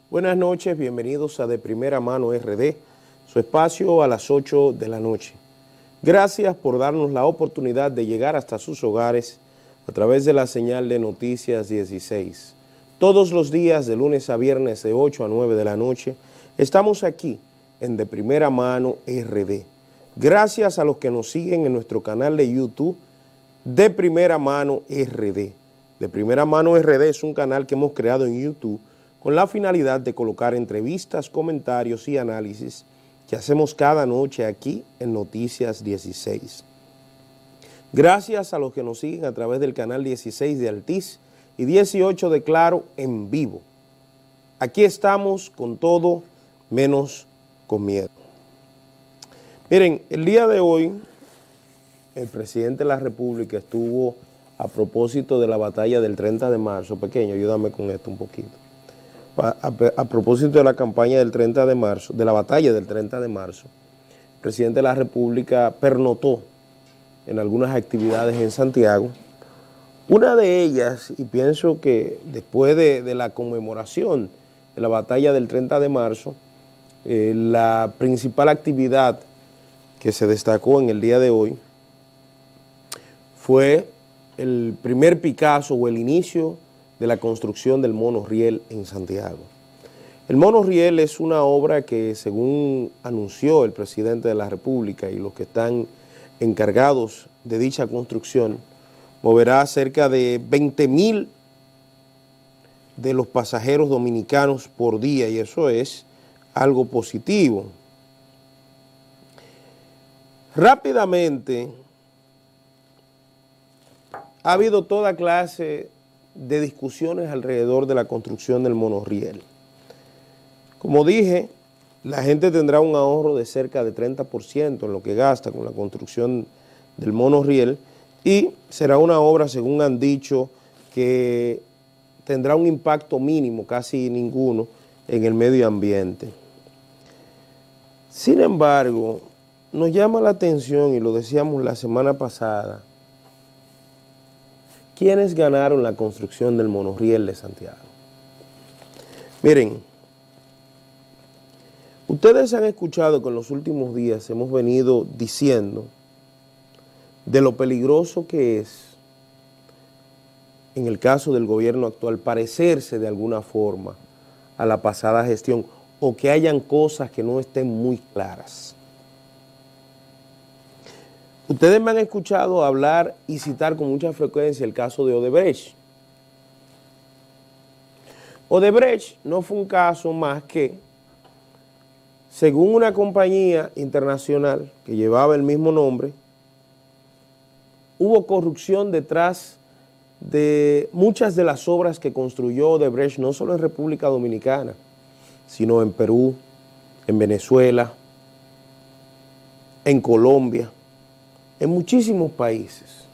Buenas noches, bienvenidos a De Primera Mano RD, su espacio a las 8 de la noche. Gracias por darnos la oportunidad de llegar hasta sus hogares a través de la señal de Noticias 16. Todos los días, de lunes a viernes, de 8 a 9 de la noche, estamos aquí en De Primera Mano RD. Gracias a los que nos siguen en nuestro canal de YouTube, De Primera Mano RD. De Primera Mano RD es un canal que hemos creado en YouTube con la finalidad de colocar entrevistas, comentarios y análisis que hacemos cada noche aquí en Noticias 16. Gracias a los que nos siguen a través del canal 16 de Altiz y 18 de Claro en vivo. Aquí estamos con todo menos con miedo. Miren, el día de hoy el presidente de la República estuvo a propósito de la batalla del 30 de marzo. Pequeño, ayúdame con esto un poquito. A propósito de la campaña del 30 de marzo, de la batalla del 30 de marzo, el presidente de la República pernotó en algunas actividades en Santiago. Una de ellas, y pienso que después de la conmemoración de la batalla del 30 de marzo, la principal actividad que se destacó en el día de hoy fue el primer Picasso o el inicio de la construcción del monorriel en Santiago. El monorriel es una obra que, según anunció el presidente de la República y los que están encargados de dicha construcción, moverá cerca de 20,000 de los pasajeros dominicanos por día, y eso es algo positivo. Rápidamente ha habido toda clase de discusiones alrededor de la construcción del monorriel. Como dije, la gente tendrá un ahorro de cerca de 30% en lo que gasta con la construcción del monorriel y será una obra, según han dicho, que tendrá un impacto mínimo, casi ninguno, en el medio ambiente. Sin embargo, nos llama la atención, y lo decíamos la semana pasada, ¿quiénes ganaron la construcción del monorriel de Santiago? Miren, ustedes han escuchado que en los últimos días hemos venido diciendo de lo peligroso que es, en el caso del gobierno actual, parecerse de alguna forma a la pasada gestión o que hayan cosas que no estén muy claras. Ustedes me han escuchado hablar y citar con mucha frecuencia el caso de Odebrecht. Odebrecht no fue un caso más que, según una compañía internacional que llevaba el mismo nombre, hubo corrupción detrás de muchas de las obras que construyó Odebrecht, no solo en República Dominicana, sino en Perú, en Venezuela, en Colombia, en muchísimos países.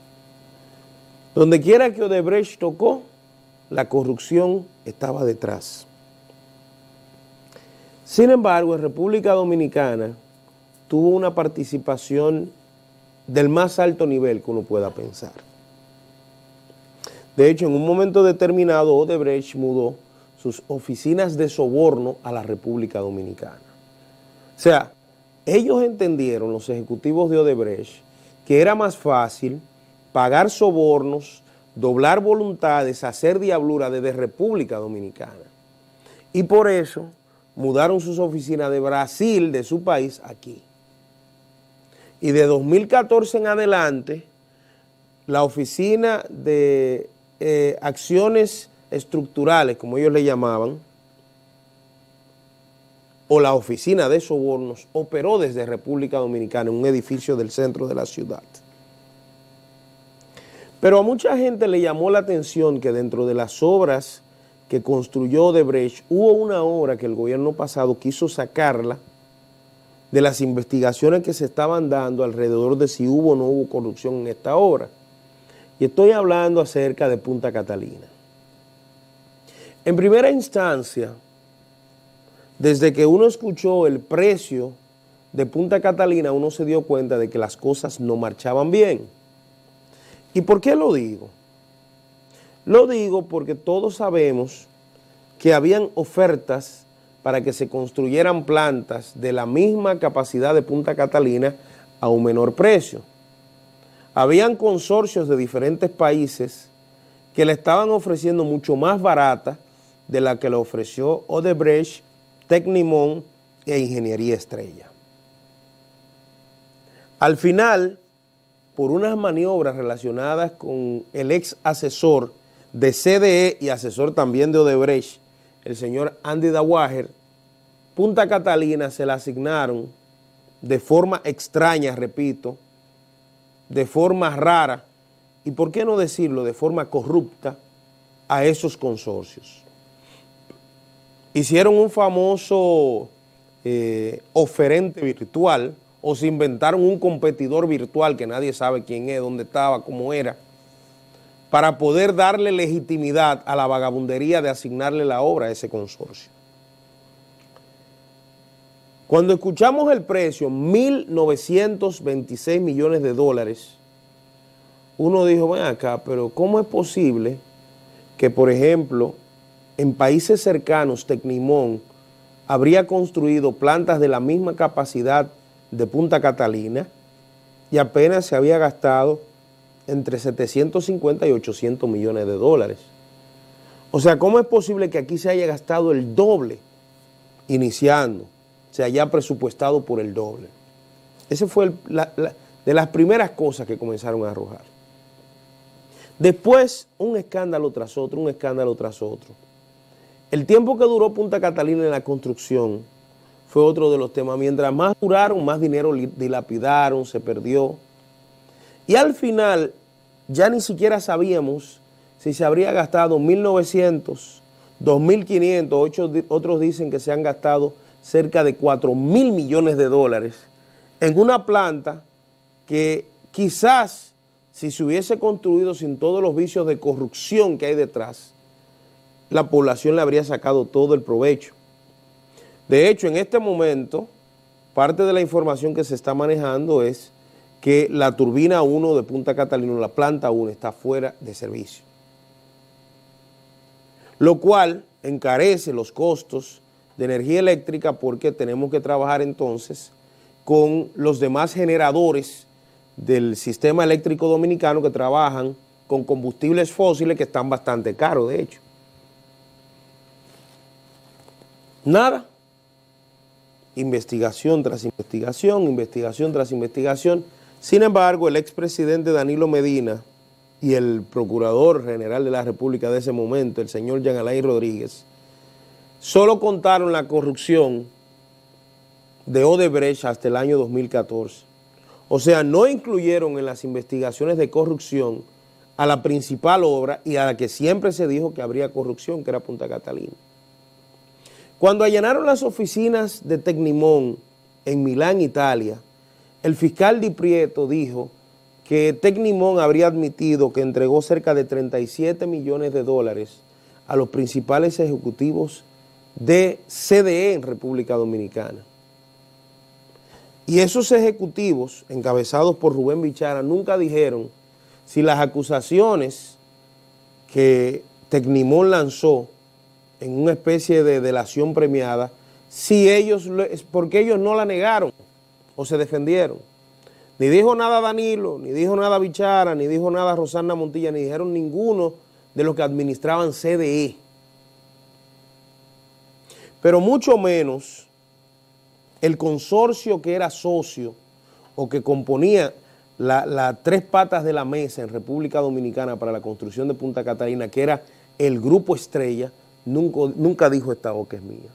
Donde quiera que Odebrecht tocó, la corrupción estaba detrás. Sin embargo, en República Dominicana tuvo una participación del más alto nivel que uno pueda pensar. De hecho, en un momento determinado, Odebrecht mudó sus oficinas de soborno a la República Dominicana. O sea, ellos entendieron, los ejecutivos de Odebrecht, que era más fácil pagar sobornos, doblar voluntades, hacer diablura desde República Dominicana. Y por eso mudaron sus oficinas de Brasil, de su país, aquí. Y de 2014 en adelante, la oficina de acciones estructurales, como ellos le llamaban, o la oficina de sobornos, operó desde República Dominicana en un edificio del centro de la ciudad. Pero a mucha gente le llamó la atención que dentro de las obras que construyó Odebrecht, hubo una obra que el gobierno pasado quiso sacarla de las investigaciones que se estaban dando alrededor de si hubo o no hubo corrupción en esta obra. Y estoy hablando acerca de Punta Catalina. En primera instancia, desde que uno escuchó el precio de Punta Catalina, uno se dio cuenta de que las cosas no marchaban bien. ¿Y por qué lo digo? Lo digo porque todos sabemos que habían ofertas para que se construyeran plantas de la misma capacidad de Punta Catalina a un menor precio. Habían consorcios de diferentes países que le estaban ofreciendo mucho más barata de la que le ofreció Odebrecht, Tecnimont e Ingeniería Estrella. Al final, por unas maniobras relacionadas con el ex asesor de CDE y asesor también de Odebrecht, el señor Andy Dawager, Punta Catalina se la asignaron de forma extraña, repito, de forma rara y, por qué no decirlo, de forma corrupta a esos consorcios. Hicieron un famoso oferente virtual, o se inventaron un competidor virtual que nadie sabe quién es, dónde estaba, cómo era, para poder darle legitimidad a la vagabundería de asignarle la obra a ese consorcio. Cuando escuchamos el precio, 1.926 millones de dólares, uno dijo, ven acá, pero ¿cómo es posible que, por ejemplo, en países cercanos, Tecnimont habría construido plantas de la misma capacidad de Punta Catalina y apenas se había gastado entre 750 y 800 millones de dólares? O sea, ¿cómo es posible que aquí se haya gastado el doble iniciando? Se haya presupuestado por el doble. Ese fue de las primeras cosas que comenzaron a arrojar. Después, un escándalo tras otro, un escándalo tras otro. El tiempo que duró Punta Catalina en la construcción fue otro de los temas. Mientras más duraron, más dinero dilapidaron, se perdió. Y al final, ya ni siquiera sabíamos si se habría gastado 1.900, 2.500, otros dicen que se han gastado cerca de 4.000 millones de dólares en una planta que quizás si se hubiese construido sin todos los vicios de corrupción que hay detrás, la población le habría sacado todo el provecho. De hecho, en este momento, parte de la información que se está manejando es que la turbina 1 de Punta Catalina, la planta 1, está fuera de servicio, lo cual encarece los costos de energía eléctrica porque tenemos que trabajar entonces con los demás generadores del sistema eléctrico dominicano que trabajan con combustibles fósiles que están bastante caros, de hecho. Nada. Investigación tras investigación, investigación tras investigación. Sin embargo, el expresidente Danilo Medina y el procurador general de la República de ese momento, el señor Jean Alain Rodríguez, solo contaron la corrupción de Odebrecht hasta el año 2014. O sea, no incluyeron en las investigaciones de corrupción a la principal obra y a la que siempre se dijo que habría corrupción, que era Punta Catalina. Cuando allanaron las oficinas de Tecnimont en Milán, Italia, el fiscal Di Prieto dijo que Tecnimont habría admitido que entregó cerca de 37 millones de dólares a los principales ejecutivos de CDE en República Dominicana. Y esos ejecutivos, encabezados por Rubén Bichara, nunca dijeron si las acusaciones que Tecnimont lanzó en una especie de delación premiada, porque ellos no la negaron o se defendieron. Ni dijo nada Danilo, ni dijo nada Bichara, ni dijo nada Rosana Montilla, ni dijeron ninguno de los que administraban CDE. Pero mucho menos el consorcio que era socio o que componía las tres patas de la mesa en República Dominicana para la construcción de Punta Catalina, que era el Grupo Estrella, nunca dijo esta boca es mía.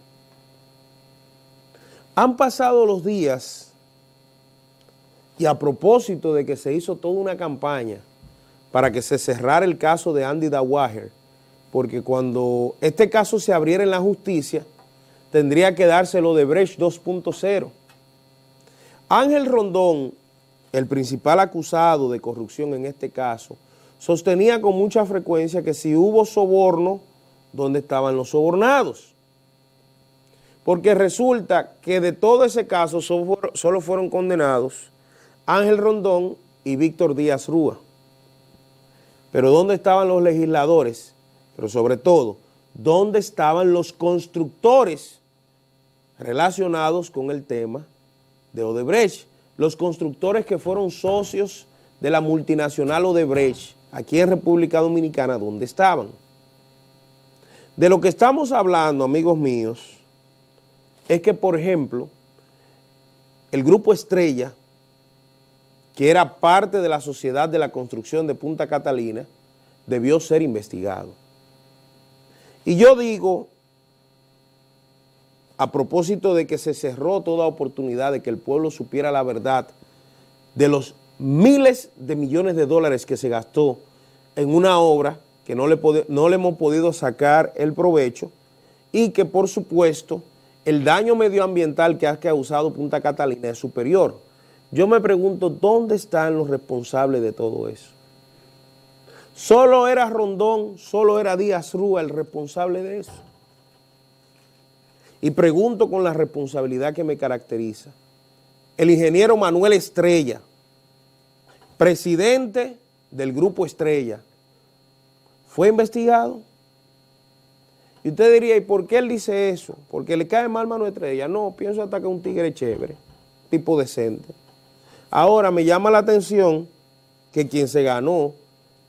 Han pasado los días y a propósito de que se hizo toda una campaña para que se cerrara el caso de Andy Dawager, porque cuando este caso se abriera en la justicia, tendría que dárselo de Odebrecht 2.0. Ángel Rondón, el principal acusado de corrupción en este caso, sostenía con mucha frecuencia que si hubo soborno, ¿dónde estaban los sobornados? Porque resulta que de todo ese caso solo fueron condenados Ángel Rondón y Víctor Díaz Rúa. Pero ¿dónde estaban los legisladores? Pero sobre todo, dónde estaban los constructores relacionados con el tema de Odebrecht, los constructores que fueron socios de la multinacional Odebrecht, aquí en República Dominicana, ¿dónde estaban? De lo que estamos hablando, amigos míos, es que, por ejemplo, el Grupo Estrella, que era parte de la Sociedad de la Construcción de Punta Catalina, debió ser investigado. Y yo digo, a propósito de que se cerró toda oportunidad de que el pueblo supiera la verdad de los miles de millones de dólares que se gastó en una obra que no le hemos podido sacar el provecho y que, por supuesto, el daño medioambiental que ha causado Punta Catalina es superior. Yo me pregunto, ¿dónde están los responsables de todo eso? ¿Solo era Rondón, solo era Díaz Rúa el responsable de eso? Y pregunto con la responsabilidad que me caracteriza, el ingeniero Manuel Estrella, presidente del Grupo Estrella, ¿fue investigado? Y usted diría, ¿y por qué él dice eso? ¿Porque le cae mal Manuel Estrella? No, pienso hasta que es un tigre chévere, tipo decente. Ahora me llama la atención que quien se ganó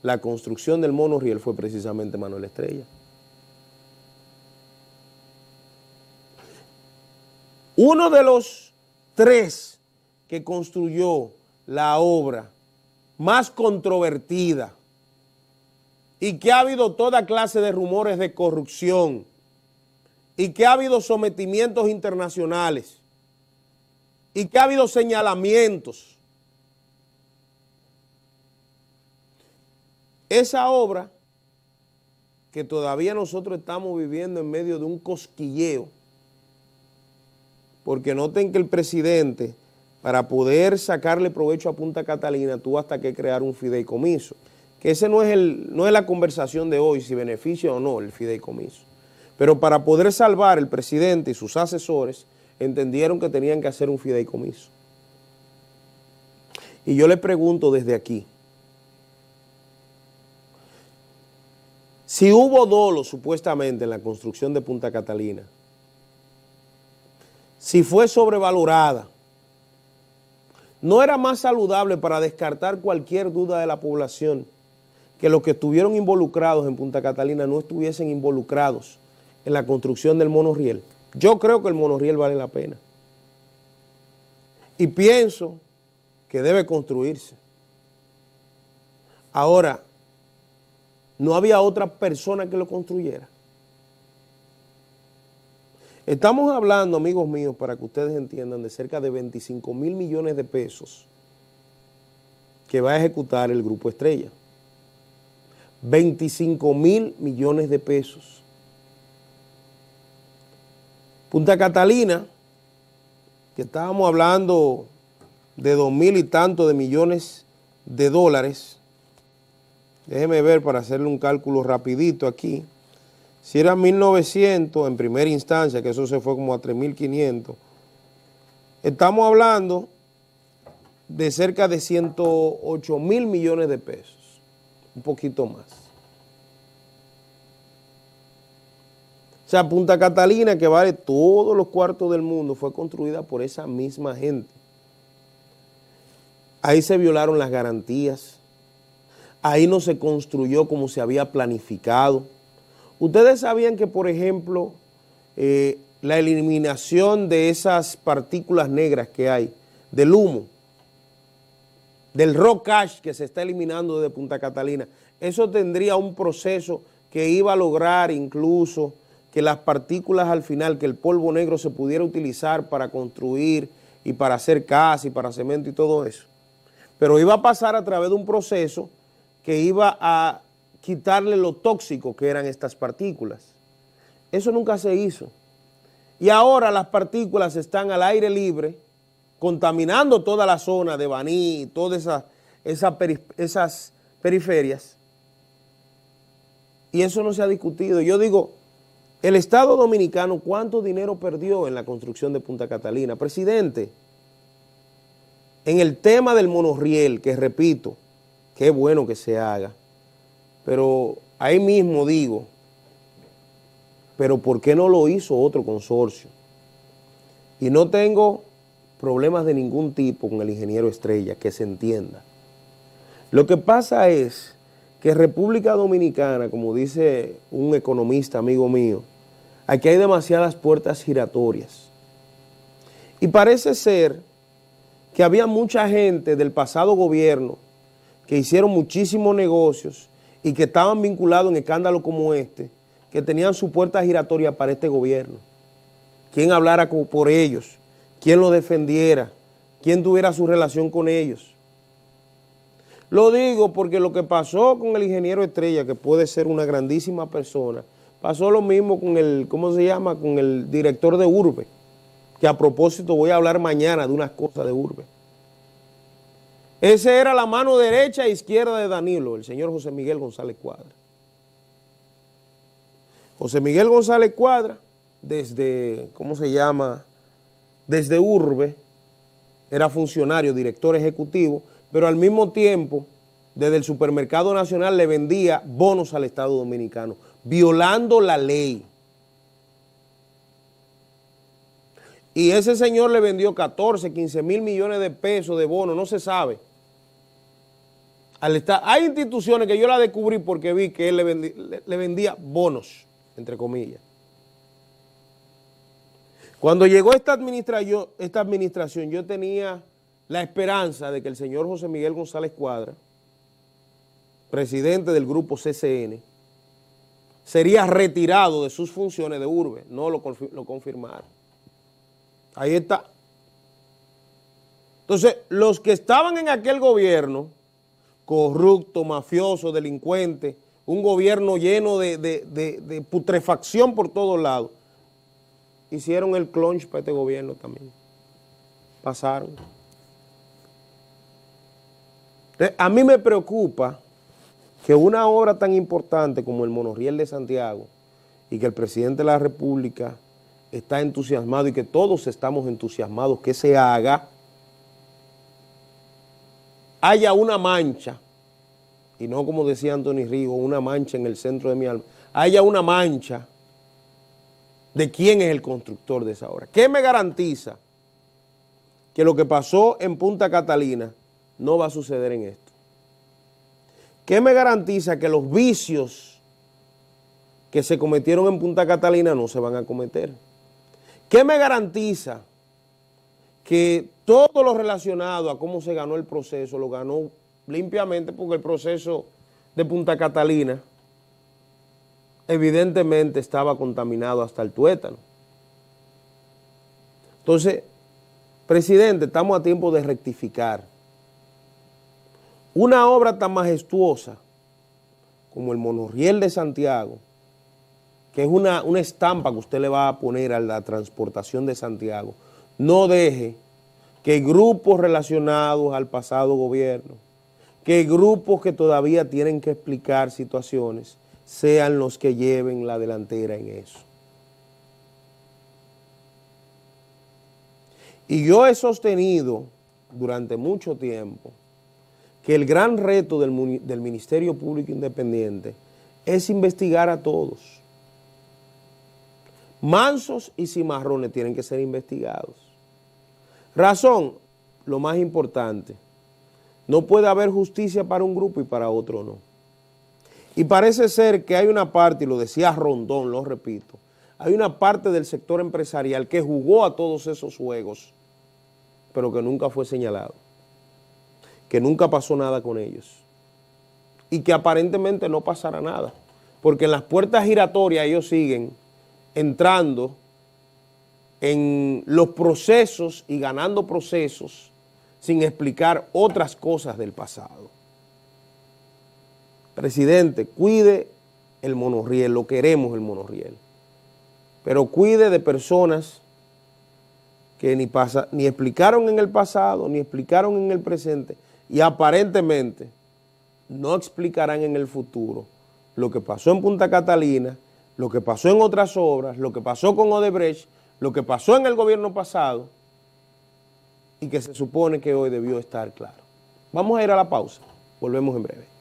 la construcción del monorriel fue precisamente Manuel Estrella. Uno de los tres que construyó la obra más controvertida y que ha habido toda clase de rumores de corrupción y que ha habido sometimientos internacionales y que ha habido señalamientos. Esa obra que todavía nosotros estamos viviendo en medio de un cosquilleo, porque noten que el presidente, para poder sacarle provecho a Punta Catalina, tuvo hasta que crear un fideicomiso, que ese no es la conversación de hoy, si beneficia o no el fideicomiso. Pero para poder salvar, el presidente y sus asesores entendieron que tenían que hacer un fideicomiso. Y yo le pregunto desde aquí, si hubo dolo supuestamente en la construcción de Punta Catalina, si fue sobrevalorada, ¿no era más saludable para descartar cualquier duda de la población que los que estuvieron involucrados en Punta Catalina no estuviesen involucrados en la construcción del monorriel? Yo creo que el monorriel vale la pena. Y pienso que debe construirse. Ahora, no había otra persona que lo construyera. Estamos hablando, amigos míos, para que ustedes entiendan, de cerca de 25 mil millones de pesos que va a ejecutar el Grupo Estrella. 25 mil millones de pesos. Punta Catalina, que estábamos hablando de 2.000 y tanto de millones de dólares, déjeme ver para hacerle un cálculo rapidito aquí. Si era 1.900 en primera instancia, que eso se fue como a 3.500, estamos hablando de cerca de 108 mil millones de pesos, un poquito más. O sea, Punta Catalina, que vale todos los cuartos del mundo, fue construida por esa misma gente. Ahí se violaron las garantías, ahí no se construyó como se había planificado. Ustedes sabían que, por ejemplo, la eliminación de esas partículas negras que hay, del humo, del rock ash que se está eliminando desde Punta Catalina, eso tendría un proceso que iba a lograr incluso que las partículas al final, que el polvo negro se pudiera utilizar para construir y para hacer casa y para cemento y todo eso. Pero iba a pasar a través de un proceso que iba a quitarle lo tóxico que eran estas partículas. Eso nunca se hizo. Y ahora las partículas están al aire libre, contaminando toda la zona de Baní, todas esas periferias. Y eso no se ha discutido. Yo digo, el Estado Dominicano, ¿cuánto dinero perdió en la construcción de Punta Catalina? Presidente, en el tema del monorriel, que repito, qué bueno que se haga, pero ahí mismo digo, pero ¿por qué no lo hizo otro consorcio? Y no tengo problemas de ningún tipo con el ingeniero Estrella, que se entienda. Lo que pasa es que República Dominicana, como dice un economista amigo mío, aquí hay demasiadas puertas giratorias. Y parece ser que había mucha gente del pasado gobierno que hicieron muchísimos negocios y que estaban vinculados en escándalos como este, que tenían su puerta giratoria para este gobierno. Quién hablara por ellos, quién los defendiera, quién tuviera su relación con ellos. Lo digo porque lo que pasó con el ingeniero Estrella, que puede ser una grandísima persona, pasó lo mismo con el, ¿cómo se llama?, con el director de Urbe, que a propósito voy a hablar mañana de unas cosas de Urbe. Ese era la mano derecha e izquierda de Danilo, el señor José Miguel González Cuadra. José Miguel González Cuadra, desde, ¿cómo se llama?, desde Urbe, era funcionario, director ejecutivo, pero al mismo tiempo, desde el Supermercado Nacional le vendía bonos al Estado Dominicano, violando la ley. Y ese señor le vendió 14, 15 mil millones de pesos de bonos, no se sabe. Hay instituciones que yo la descubrí porque vi que él le vendía bonos, entre comillas. Cuando llegó esta administración, yo tenía la esperanza de que el señor José Miguel González Cuadra, presidente del grupo CCN, sería retirado de sus funciones de Urbe. No lo confirmaron. Ahí está. Entonces, los que estaban en aquel gobierno, corrupto, mafioso, delincuente, un gobierno lleno de putrefacción por todos lados, hicieron el clonch para este gobierno también. Pasaron. A mí me preocupa que una obra tan importante como el Monorriel de Santiago y que el presidente de la República está entusiasmado y que todos estamos entusiasmados que se haga, haya una mancha, y no como decía Anthony Rigo, una mancha en el centro de mi alma, haya una mancha de quién es el constructor de esa obra. ¿Qué me garantiza que lo que pasó en Punta Catalina no va a suceder en esto? ¿Qué me garantiza que los vicios que se cometieron en Punta Catalina no se van a cometer? ¿Qué me garantiza que todo lo relacionado a cómo se ganó el proceso lo ganó limpiamente? Porque el proceso de Punta Catalina evidentemente estaba contaminado hasta el tuétano. Entonces, presidente, estamos a tiempo de rectificar. Una obra tan majestuosa como el Monorriel de Santiago, que es una estampa que usted le va a poner a la transportación de Santiago, no deje que grupos relacionados al pasado gobierno, que grupos que todavía tienen que explicar situaciones, sean los que lleven la delantera en eso. Y yo he sostenido durante mucho tiempo que el gran reto del Ministerio Público Independiente es investigar a todos. Mansos y cimarrones tienen que ser investigados. Razón, lo más importante, no puede haber justicia para un grupo y para otro no. Y parece ser que hay una parte, y lo decía Rondón, lo repito, hay una parte del sector empresarial que jugó a todos esos juegos, pero que nunca fue señalado, que nunca pasó nada con ellos y que aparentemente no pasará nada, porque en las puertas giratorias ellos siguen entrando en los procesos y ganando procesos sin explicar otras cosas del pasado. Presidente, cuide el Monorriel, lo queremos el Monorriel, pero cuide de personas que ni explicaron en el pasado, ni explicaron en el presente, y aparentemente no explicarán en el futuro lo que pasó en Punta Catalina, lo que pasó en otras obras, lo que pasó con Odebrecht, lo que pasó en el gobierno pasado y que se supone que hoy debió estar claro. Vamos a ir a la pausa, volvemos en breve.